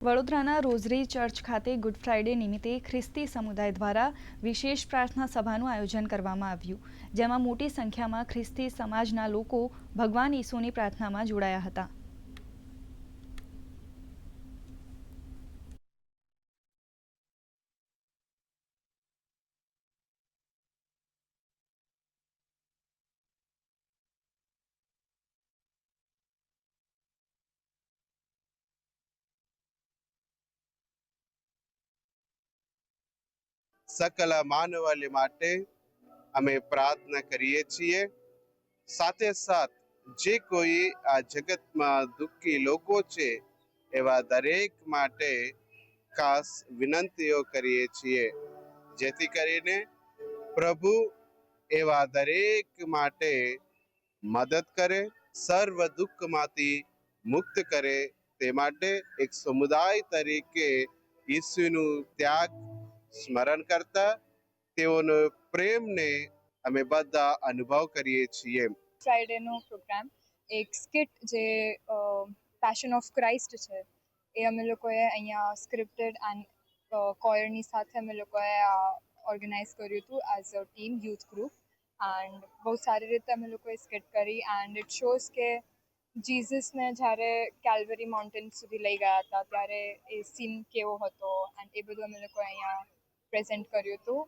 વડોદરાના rosary church ખાતે good Friday નિમિત્તે ખ્રિસ્તી સમુદાય દ્વારા વિશેષ પ્રાર્થના સભાનું આયોજન કરવામાં આવ્યું, જેમાં મોટી સંખ્યામાં ખ્રિસ્તી સમાજના લોકો ભગવાન ઈસુની પ્રાર્થનામાં જોડાયા હતા. સકલ માનવાલી માટે અમે પ્રાર્થના કરીએ છીએ. સાથે સાથ જે કોઈ આ જગતમાં દુઃખી લોકો છે એવા દરેક માટે ખાસ વિનંતીઓ કરીએ છીએ, જેથી કરીને પ્રભુ એવા દરેક માટે મદદ કરે, સર્વ દુઃખમાંથી મુક્ત કરે. તે માટે એક સમુદાય તરીકે ઈસુનું ત્યાગ સ્મરણ કરતા તેઓનો પ્રેમને અમે બધા અનુભવ કરીએ છીએ. ફ્રાઇડેનો પ્રોગ્રામ એક સ્કિટ જે પેશન ઓફ ક્રાઇસ્ટ છે એ અમે લોકોએ અહીંયા સ્ક્રિપ્ટેડ એન્ડ કોયરની સાથે અમે લોકોએ ઓર્ગેનાઇઝ કર્યું હતું as a team youth group. And બહુ સારી રીતે અમે લોકોએ સ્કિટ કરી એન્ડ ઇટ શોઝ કે જીસસને જ્યારે કેલ્વરી માઉન્ટેન સુધી લઈ ગયા હતા ત્યારે એ સીન કેવો હતો એન્ડ એ બધું અમે લોકોએ અહીંયા પ્રેઝન્ટ કર્યું હતું.